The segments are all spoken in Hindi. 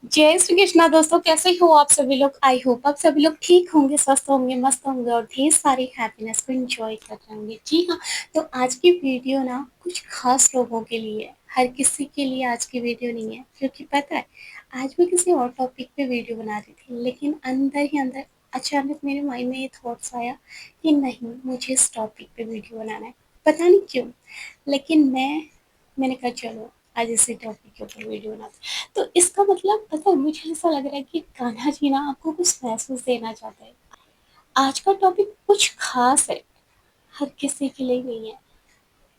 जय श्री कृष्णा दोस्तों, कैसे हो आप सभी लोग। आई होप आप सभी लोग ठीक होंगे, स्वस्थ होंगे, मस्त होंगे और ढेर सारी हैप्पीनेस को एंजॉय कर रहे होंगे। जी हाँ, तो आज की वीडियो ना कुछ खास लोगों के लिए है। हर किसी के लिए आज की वीडियो नहीं है, क्योंकि पता है आज मैं किसी और टॉपिक पे वीडियो बना रही थी, लेकिन अंदर ही अंदर अचानक मेरे माइंड में ये थॉट्स आया कि नहीं, मुझे इस टॉपिक पे वीडियो बनाना है। पता नहीं क्यों, लेकिन मैंने कहा चलो आज इसी टॉपिक के ऊपर वीडियो बनाते हैं। तो इसका मतलब पता है, मुझे ऐसा लग रहा है कि कान्हा जी ना आपको कुछ मैसेज देना चाहते हैं। आज का टॉपिक कुछ खास है, हर किसी के लिए नहीं है,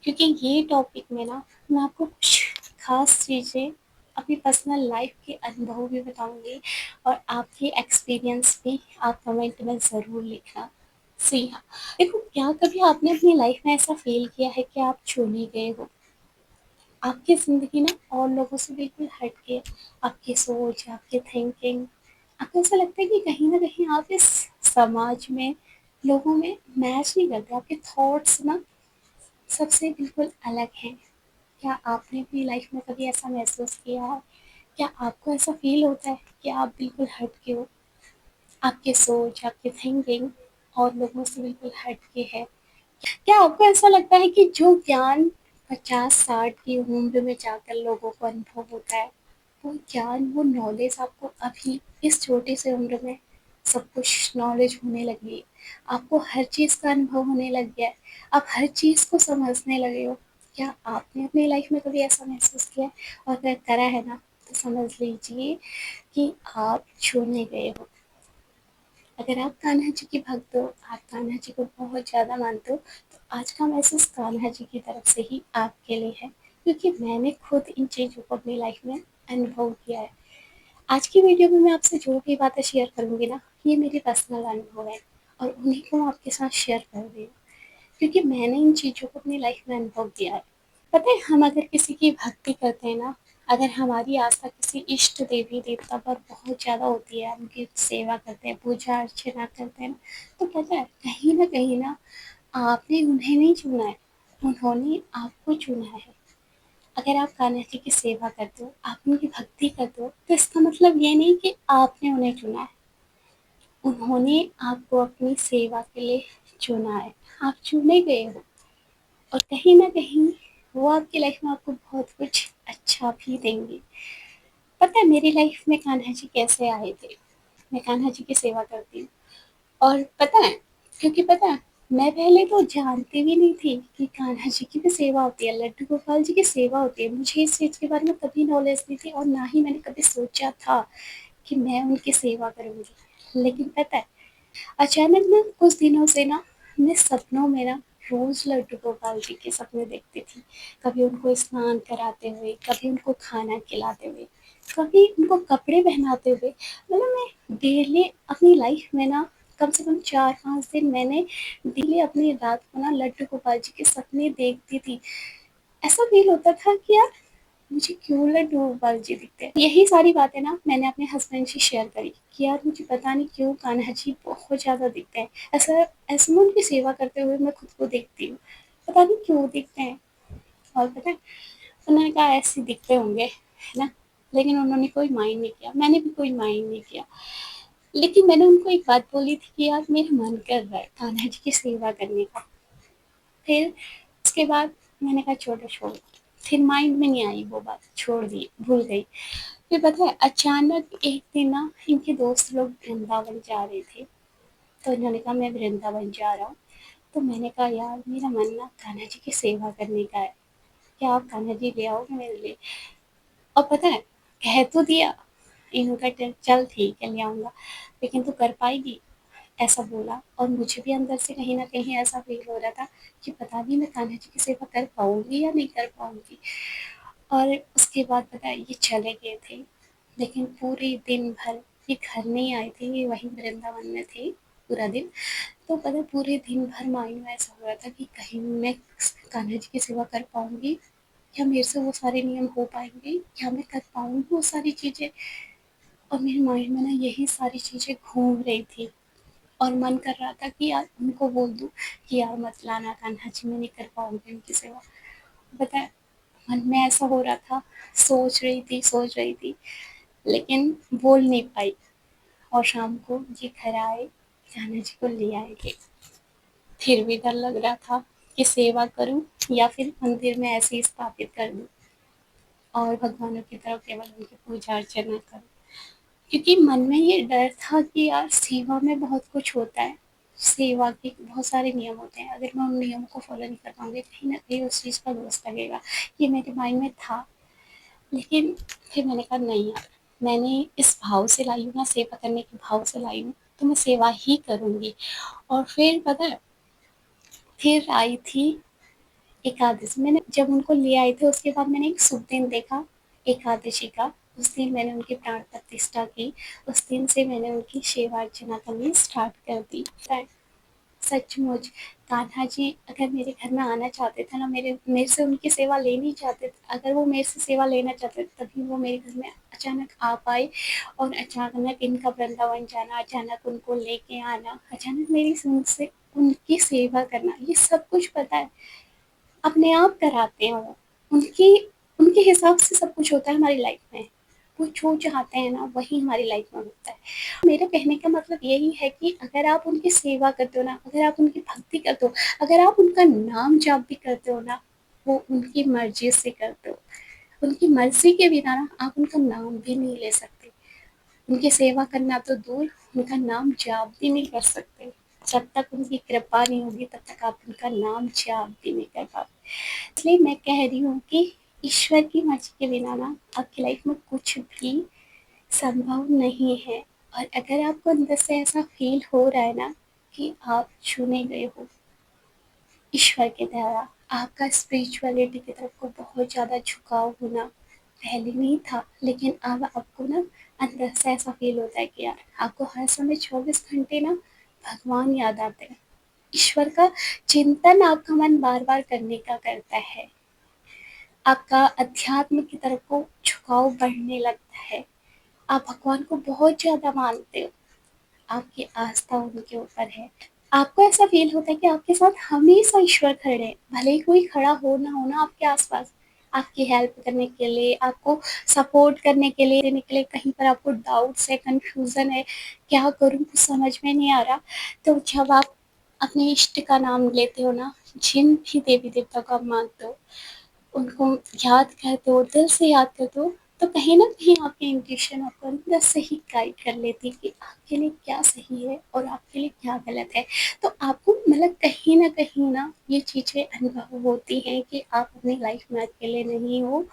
क्योंकि ये टॉपिक में ना मैं आपको कुछ खास चीज़ें अपनी पर्सनल लाइफ के अनुभव भी बताऊंगी और आपके एक्सपीरियंस भी आप कमेंट में ज़रूर लिखना। जी हाँ, देखो, क्या कभी आपने अपनी लाइफ में ऐसा फील किया है कि आप चुने गए हो। आपकी ज़िंदगी ना और लोगों से बिल्कुल हट के, आपकी सोच, आपकी थिंकिंग, आपको ऐसा लगता है कि कहीं न कहीं आप इस समाज में, लोगों में मैच नहीं करते। आपके थॉट्स ना सबसे बिल्कुल अलग हैं। क्या आपने अपनी लाइफ में कभी ऐसा महसूस किया है? क्या आपको ऐसा फ़ील होता है कि आप बिल्कुल हट के हो? आपकी सोच, आपकी थिंकिंग और लोगों से बिल्कुल हट के है। क्या आपको ऐसा लगता है कि जो ज्ञान 50-60 की उम्र में जाकर लोगों को अनुभव होता है, वो ज्ञान, वो नॉलेज आपको अभी इस छोटी सी उम्र में सब कुछ नॉलेज होने लगी है। आपको हर चीज़ का अनुभव होने लग गया है। आप हर चीज़ को समझने लगे हो। क्या आपने अपनी लाइफ में कभी ऐसा महसूस किया है? और अगर करा है ना, तो समझ लीजिए कि आप छूने गए हो। अगर आप कान्हा जी के भक्त हो, आप कान्हा जी को बहुत ज़्यादा मानते हो, तो आज का मैसेज कान्हा जी की तरफ से ही आपके लिए है, क्योंकि मैंने खुद इन चीज़ों को अपनी लाइफ में अनुभव किया है। आज की वीडियो में मैं आपसे जो भी बातें शेयर करूँगी ना, ये मेरे पर्सनल अनुभव है और उन्हीं को मैं आपके साथ शेयर कर रही हूँ, क्योंकि मैंने इन चीज़ों को अपनी लाइफ में अनुभव किया है। पता है, हम अगर किसी की भक्ति करते हैं ना, अगर हमारी आस्था किसी इष्ट देवी देवता पर बहुत ज़्यादा होती है, उनकी सेवा करते हैं, पूजा अर्चना करते हैं ना, तो पता है कहीं ना आपने उन्हें नहीं चुना है, उन्होंने आपको चुना है। अगर आप कान्हा जी की सेवा करते हो, आप उनकी भक्ति करते हो, तो इसका मतलब ये नहीं कि आपने उन्हें चुना है। उन्होंने आपको अपनी सेवा के लिए चुना है। आप चुने गए हो और कहीं न कहीं वो आपकी लाइफ में आपको बहुत कुछ अच्छा भी देंगे। पता है मेरी लाइफ में कान्हा जी कैसे आए थे? मैं कान्हा जी की सेवा करती हूँ और पता है, क्योंकि पता है, मैं पहले तो जानती भी नहीं थी कि कान्हा जी की भी सेवा होती है, लड्डू गोपाल जी की सेवा होती है। मुझे इस चीज़ के बारे में कभी नॉलेज नहीं थी और ना ही मैंने कभी सोचा था कि मैं उनकी सेवा करूँगी। लेकिन पता है, अचानक ना कुछ दिनों से ना मैं सपनों में ना रोज लड्डू गोपाल जी के सपने देखती थी। कभी उनको स्नान कराते हुए, कभी उनको खाना खिलाते हुए, कभी उनको कपड़े पहनाते हुए। मतलब मैं डेली अपनी लाइफ में ना कम से कम 4-5 दिन मैंने डेली अपनी रात को ना लड्डू गोपाल जी के सपने देखती थी। ऐसा फील होता था कि यार, मुझे क्यों लड्डू गोपाल जी दिखते हैं। यही सारी बातें ना मैंने अपने हस्बैंड से शेयर करी कि यार, मुझे पता नहीं क्यों कान्हा जी बहुत ज़्यादा दिखते हैं। ऐसा ऐसे में उनकी सेवा करते हुए मैं खुद को देखती हूँ, पता नहीं क्यों दिखते हैं। और पता है, उन्होंने कहा ऐसे दिखते होंगे, है ना। लेकिन उन्होंने कोई माइंड नहीं किया, मैंने भी कोई माइंड नहीं किया। लेकिन मैंने उनको एक बात बोली थी कि यार, मेरा मन कर रहा है कान्हा जी की सेवा करने का। फिर उसके बाद मैंने कहा छोड़ो छोड़ो, फिर माइंड में नहीं आई वो बात, छोड़ दी, भूल गई। फिर पता है, अचानक एक दिन ना इनके दोस्त लोग वृंदावन जा रहे थे, तो इन्होंने कहा मैं वृंदावन जा रहा हूँ। तो मैंने कहा यार, मेरा मन ना कान्हा जी की सेवा करने का है, क्या आप कान्हा जी ले आओगे मेरे लिए? और पता है, कह तो दिया इनका, चल ठीक है ले आऊँगा, लेकिन तू कर पाएगी? ऐसा बोला और मुझे भी अंदर से कहीं न कहीं ऐसा फ़ील हो रहा था कि पता नहीं मैं कान्हा जी की सेवा कर पाऊँगी या नहीं कर पाऊँगी। और उसके बाद पता है ये चले गए थे, लेकिन पूरे दिन भर ये घर नहीं आए थे, ये वहीं वृंदावन में थे पूरा दिन। तो पता है पूरे दिन भर माइंड में ऐसा हो रहा था कि कहीं मैं कान्हा जी की सेवा कर पाऊँगी? क्या मेरे से वो सारे नियम हो पाएँगे? क्या मैं कर पाऊँगी वो सारी चीज़ें? और मेरे माइंड में ना यही सारी चीज़ें घूम रही थी और मन कर रहा था कि यार उनको बोल दूँ कि यार मत लाना कान्हा जी, मैं नहीं कर पाऊँगी उनकी सेवा। पता है, मन में ऐसा हो रहा था, सोच रही थी, लेकिन बोल नहीं पाई। और शाम को जी घर आए, जाना जी को ले आएंगे। फिर भी डर लग रहा था कि सेवा करूं या फिर मंदिर में ऐसे ही स्थापित कर दूं और भगवानों की तरफ केवल उनकी पूजा अर्चना करूं। क्योंकि मन में ये डर था कि यार सेवा में बहुत कुछ होता है, सेवा के बहुत सारे नियम होते हैं, अगर मैं उन नियमों को फॉलो नहीं कर पाऊंगी कहीं ना कहीं उस चीज़ का दोष लगेगा। ये मेरे माइंड में था। लेकिन फिर मैंने कहा नहीं यार, मैंने इस भाव से लाई हूँ ना, सेवा करने के भाव से लाई हूँ, तो मैं सेवा ही करूँगी। और फिर पता है, फिर आई थी एकादशी। मैंने जब उनको ले आए थे उसके बाद मैंने एक शुभ दिन देखा एकादशी का। उस दिन मैंने उनकी प्राण प्रतिष्ठा की। उस दिन से मैंने उनकी सेवा अर्चना करनी स्टार्ट कर दी। सचमुच कान्हा जी अगर मेरे घर में आना चाहते थे ना, मेरे मेरे से उनकी सेवा लेनी चाहते थे, अगर वो मेरे से सेवा लेना चाहते थे तभी वो मेरे घर में अचानक आ पाए। और अचानक इनका वृंदावन जाना, अचानक उनको लेके आना, अचानक मेरी उनसे उनकी सेवा करना, ये सब कुछ पता है अपने आप कराते हैं वो। उनकी उनके हिसाब से सब कुछ होता है हमारी लाइफ में। वो जो चाहते हैं ना वही हमारी लाइफ में होता है। मेरा कहने का मतलब यही है कि अगर आप उनकी सेवा करते हो ना, अगर आप उनकी भक्ति करते हो, अगर आप उनका नाम जाप भी करते हो ना, वो उनकी मर्जी से करते हो। उनकी मर्जी के बिना ना आप उनका नाम भी नहीं ले सकते। उनकी सेवा करना तो दूर, उनका नाम जाप भी नहीं कर सकते। जब तक उनकी कृपा नहीं होगी तब तक आप उनका नाम जाप भी नहीं कर पाओगे। इसलिए मैं कह रही हूँ कि ईश्वर की मर्जी के बिना ना आपकी लाइफ में कुछ भी संभव नहीं है। और अगर आपको अंदर से ऐसा फील हो रहा है ना कि आप चुने गए हो ईश्वर के द्वारा, आपका स्पिरिचुअलिटी की तरफ को बहुत ज़्यादा झुकाव होना पहले नहीं था, लेकिन अब आपको ना अंदर से ऐसा फील होता है कि यार आपको हर समय 24 घंटे ना भगवान याद आते हैं। ईश्वर का चिंतन आपका मन बार बार करने का करता है। आपका अध्यात्म की तरफ को झुकाव बढ़ने लगता है। आप भगवान को बहुत ज़्यादा मानते हो, आपकी आस्था उनके ऊपर है। आपको ऐसा फ़ील होता है कि आपके साथ हमेशा ईश्वर खड़े हैं, भले ही कोई खड़ा हो ना आपके आस-पास, आपकी हेल्प करने के लिए, आपको सपोर्ट करने के लिए, देने के लिए, कहीं पर आपको डाउट्स है, कन्फ्यूज़न है, क्या करूँ कुछ समझ में नहीं आ रहा, तो जब आप अपने इष्ट का नाम लेते हो ना, जिन भी देवी-देवता को आप मानते हो, उनको याद करते हो, दिल से याद करते हो, तो कहीं न कहीं आपकी इंट्यूशन आपको अंदर से ही गाइड कर लेती है कि आपके लिए क्या सही है और आपके लिए क्या गलत है। तो आपको मतलब कहीं न कहीं ना ये चीज़ें अनुभव होती हैं कि आप अपनी लाइफ में अकेले नहीं हो।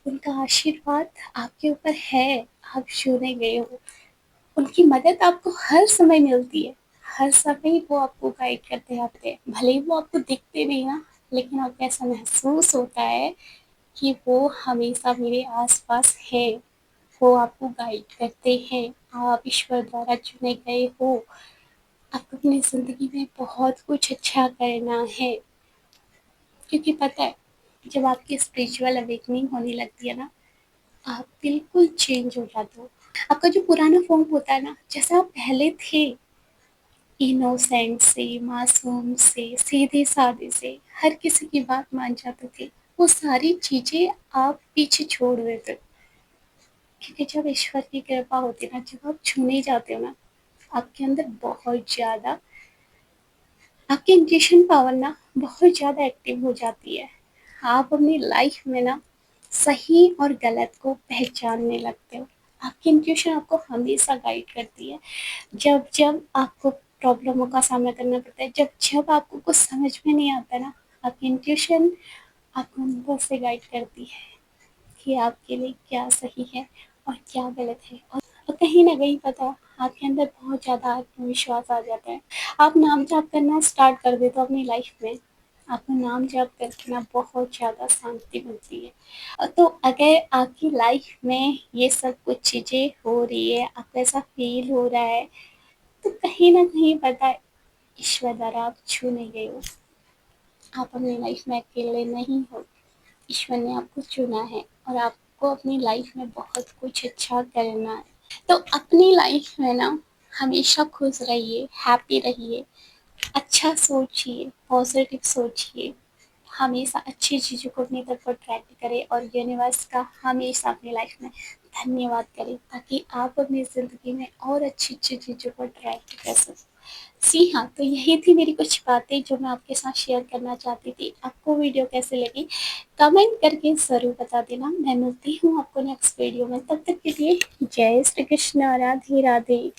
उनका आशीर्वाद आपके ऊपर है, आप चुने गए हो। उनकी मदद आपको हर समय मिलती है। हर समय वो आपको गाइड करते आते हैं। भले ही वो आपको दिखते नहीं ना, लेकिन आपको ऐसा महसूस होता है कि वो हमेशा मेरे आस-पास है, वो आपको गाइड करते हैं, आप ईश्वर द्वारा चुने गए हो, आपको अपनी ज़िंदगी में बहुत कुछ अच्छा करना है। क्योंकि पता है, जब आपकी स्पिरिचुअल अवेकनिंग होने लगती है ना, आप बिल्कुल चेंज हो जाते हो। आपका जो पुराना फ़ॉर्म होता है ना, जैसा आप पहले थे, इनोसेंट से, मासूम से, सीधे-साधे से, हर किसी की बात मान जाते थे, वो सारी चीज़ें आप पीछे छोड़ देते हो। क्योंकि जब ईश्वर की कृपा होती है ना, जब आप छूने जाते हो ना, आपके अंदर बहुत ज़्यादा आपकी इंट्यूशन पावर ना बहुत ज़्यादा एक्टिव हो जाती है। आप अपनी लाइफ में ना सही और गलत को पहचानने लगते हो। आपकी इंट्यूशन आपको हमेशा गाइड करती है। जब जब आपको प्रॉब्लमों का सामना करना पड़ता है, जब जब आपको कुछ समझ में नहीं आता ना, आपकी इंट्यूशन आपको अंदर से गाइड करती है कि आपके लिए क्या सही है और क्या गलत है। और कहीं न कहीं पता है, आपके अंदर बहुत ज़्यादा आत्मविश्वास आ जाता है। आप नाम जाप करना स्टार्ट कर देते हो अपनी लाइफ में, आपको नाम जाप करके ना बहुत ज़्यादा शांति मिलती है। तो अगर आपकी लाइफ में ये सब कुछ चीज़ें हो रही है, आपको ऐसा फ़ील हो रहा है, तो कहीं न कहीं पता है ईश्वर द्वारा आप चुने गए हो। आप अपनी लाइफ में अकेले नहीं हो। ईश्वर ने आपको चुना है और आपको अपनी लाइफ में बहुत कुछ अच्छा करना है। तो अपनी लाइफ में ना हमेशा खुश रहिए, हैप्पी रहिए, अच्छा सोचिए, पॉजिटिव सोचिए, हमेशा अच्छी चीज़ों को अपनी तरफ अट्रैक्ट करें और यूनिवर्स का हमेशा अपनी लाइफ में धन्यवाद करें ताकि आप अपनी ज़िंदगी में और अच्छी-अच्छी चीज़ों को अट्रैक्ट कर सकें। जी हाँ, तो यही थी मेरी कुछ बातें जो मैं आपके साथ शेयर करना चाहती थी। आपको वीडियो कैसी लगी? कमेंट करके ज़रूर बता देना। मैं मिलती हूँ आपको नेक्स्ट वीडियो में, तब तक के लिए जय श्री कृष्ण, राधे राधे।